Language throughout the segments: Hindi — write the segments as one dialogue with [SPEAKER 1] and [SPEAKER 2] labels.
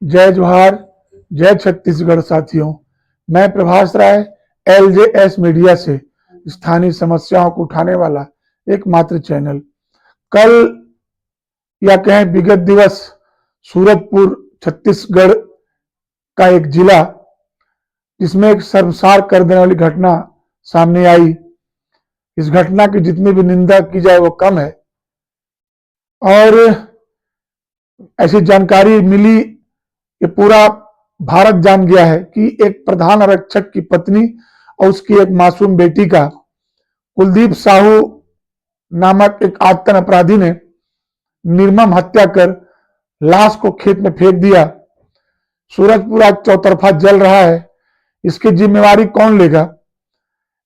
[SPEAKER 1] जय जोहार, जय छत्तीसगढ़ साथियों। मैं प्रभास राय LJS मीडिया से स्थानीय समस्याओं को उठाने वाला एकमात्र चैनल। कल या कहें विगत दिवस सूरजपुर छत्तीसगढ़ का एक जिला जिसमें एक शर्मसार कर देने वाली घटना सामने आई। इस घटना की जितनी भी निंदा की जाए वो कम है। और ऐसी जानकारी मिली कि पूरा भारत जान गया है कि एक प्रधान आरक्षक की पत्नी और उसकी एक मासूम बेटी का कुलदीप साहू नामक एक आतंक अपराधी ने निर्मम हत्या कर लाश को खेत में फेंक दिया। सूरजपुर आज चौतरफा जल रहा है। इसकी जिम्मेवारी कौन लेगा?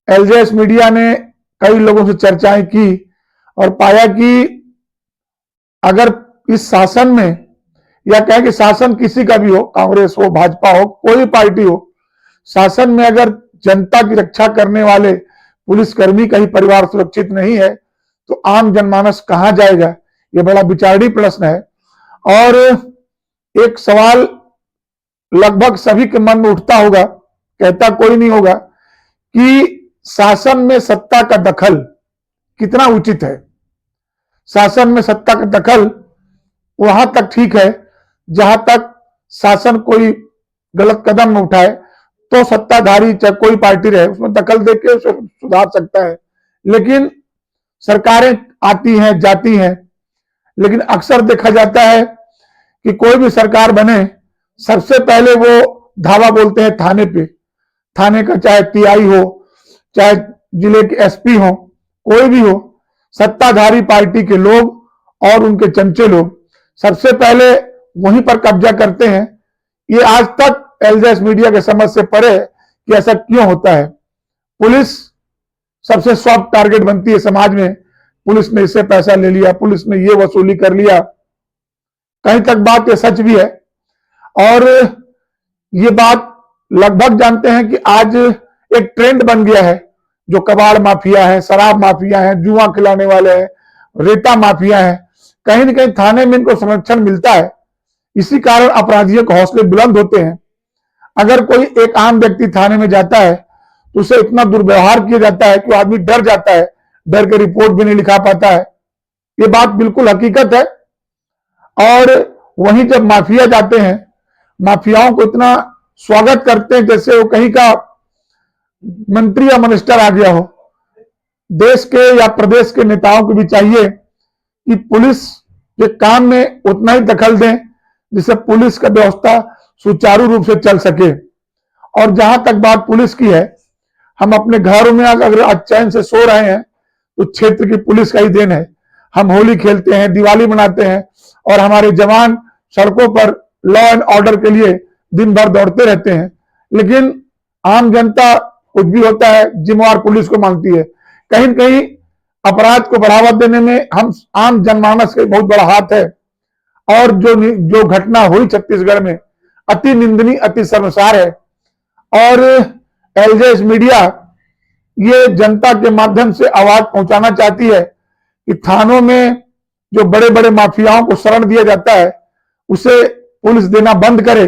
[SPEAKER 1] LJS मीडिया ने कई लोगों से चर्चाएं की और पाया कि अगर इस शासन में, या कहें कि शासन किसी का भी हो, कांग्रेस हो, भाजपा हो, कोई पार्टी हो, शासन में अगर जनता की रक्षा करने वाले पुलिसकर्मी का ही परिवार सुरक्षित नहीं है तो आम जनमानस कहां जाएगा? यह बड़ा विचारणीय प्रश्न है। और एक सवाल लगभग सभी के मन में उठता होगा, कहता कोई नहीं होगा, कि शासन में सत्ता का दखल कितना उचित है। शासन में सत्ता का दखल वहां तक ठीक है जहां तक शासन कोई गलत कदम न उठाए तो सत्ताधारी चाहे कोई पार्टी रहे उसमें दखल देके उसे सुधार सकता है। लेकिन सरकारें आती हैं जाती हैं, लेकिन अक्सर देखा जाता है कि कोई भी सरकार बने सबसे पहले वो धावा बोलते हैं थाने पे। थाने का चाहे TI हो, चाहे जिले के SP हो, कोई भी हो, सत्ताधारी पार्टी के लोग और उनके चमचे लोग सबसे पहले वहीं पर कब्जा करते हैं। ये आज तक LJS मीडिया के समझ से परे है कि ऐसा क्यों होता है। पुलिस सबसे सॉफ्ट टारगेट बनती है समाज में। पुलिस ने इससे पैसा ले लिया, पुलिस ने ये वसूली कर लिया। कहीं तक बात ये सच भी है और ये बात लगभग जानते हैं कि आज एक ट्रेंड बन गया है। जो कबाड़ माफिया है, शराब माफिया है, जुआ खिलाने वाले हैं, रेता माफिया है, कहीं ना कहीं थाने में इनको संरक्षण मिलता है। इसी कारण अपराधियों के हौसले बुलंद होते हैं। अगर कोई एक आम व्यक्ति थाने में जाता है तो उसे इतना दुर्व्यवहार किया जाता है कि वो आदमी डर जाता है, डर के रिपोर्ट भी नहीं लिखा पाता है। ये बात बिल्कुल हकीकत है। और वहीं जब माफिया जाते हैं, माफियाओं को इतना स्वागत करते हैं जैसे वो कहीं का मंत्री या मिनिस्टर आ गया हो। देश के या प्रदेश के नेताओं को भी चाहिए कि पुलिस के काम में उतना ही दखल दें जिससे पुलिस का व्यवस्था सुचारू रूप से चल सके। और जहां तक बात पुलिस की है, हम अपने घरों में अगर आज चैन से सो रहे हैं तो क्षेत्र की पुलिस का ही देन है। हम होली खेलते हैं, दिवाली मनाते हैं और हमारे जवान सड़कों पर लॉ एंड ऑर्डर के लिए दिन भर दौड़ते रहते हैं। लेकिन आम जनता कुछ भी होता है जिम्मेवार पुलिस को मांगती है। कहीं न कहीं अपराध को बढ़ावा देने में हम आम जनमानस का बहुत बड़ा हाथ है। और जो घटना हुई छत्तीसगढ़ में अति निंदनीय, अति शर्मसार है। और LJS मीडिया ये जनता के माध्यम से आवाज पहुंचाना चाहती है कि थानों में जो बड़े बड़े माफियाओं को शरण दिया जाता है उसे पुलिस देना बंद करे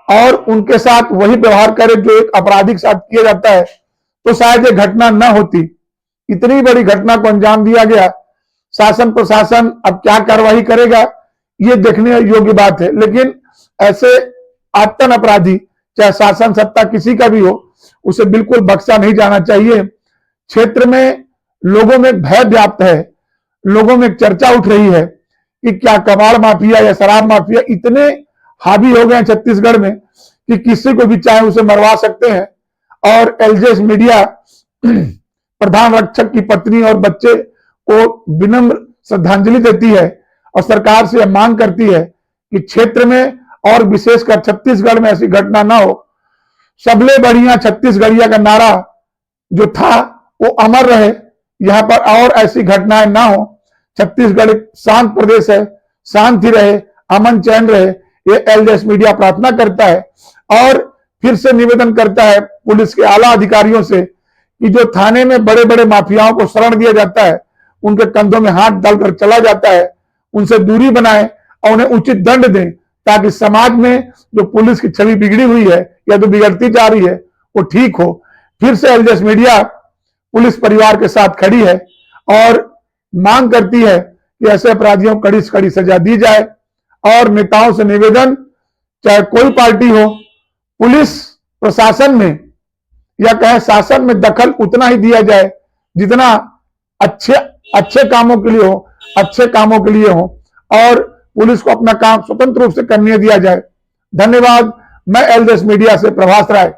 [SPEAKER 1] और उनके साथ वही व्यवहार करे जो एक अपराधी के साथ किया जाता है, तो शायद ये घटना न होती। इतनी बड़ी घटना को अंजाम दिया गया। शासन प्रशासन अब क्या कार्रवाई करेगा ये देखने योग्य बात है। लेकिन ऐसे आतंक अपराधी, चाहे शासन सत्ता किसी का भी हो, उसे बिल्कुल बख्शा नहीं जाना चाहिए। क्षेत्र में लोगों में भय व्याप्त है। लोगों में चर्चा उठ रही है कि क्या कबाड़ माफिया या शराब माफिया इतने हावी हो गए छत्तीसगढ़ में कि किसी को भी चाहे उसे मरवा सकते हैं। और LJS मीडिया प्रधान रक्षक की पत्नी और बच्चे को विनम्र श्रद्धांजलि देती है और सरकार से मांग करती है कि क्षेत्र में और विशेषकर छत्तीसगढ़ में ऐसी घटना ना हो। सबले बढ़िया छत्तीसगढ़िया का नारा जो था वो अमर रहे, यहां पर और ऐसी घटनाएं ना हो। छत्तीसगढ़ एक शांत प्रदेश है, शांति रहे, अमन चैन रहे, ये LJS मीडिया प्रार्थना करता है। और फिर से निवेदन करता है पुलिस के आला अधिकारियों से कि जो थाने में बड़े बड़े माफियाओं को शरण दिया जाता है, उनके कंधों में हाथ डालकर चला जाता है, उनसे दूरी बनाए और उन्हें उचित दंड दें ताकि समाज में जो पुलिस की छवि बिगड़ी हुई है या तो बिगड़ती जा रही है वो ठीक हो। फिर से एलजेएस मीडिया पुलिस परिवार के साथ खड़ी है और मांग करती है कि ऐसे अपराधियों को कड़ी से कड़ी सजा दी जाए। और नेताओं से निवेदन, चाहे कोई पार्टी हो, पुलिस प्रशासन में या कहे शासन में दखल उतना ही दिया जाए जितना अच्छे कामों के लिए हो, अच्छे कामों के लिए हो, और पुलिस को अपना काम स्वतंत्र रूप से करने दिया जाए। धन्यवाद। मैं एलजेएस मीडिया से प्रभास राय।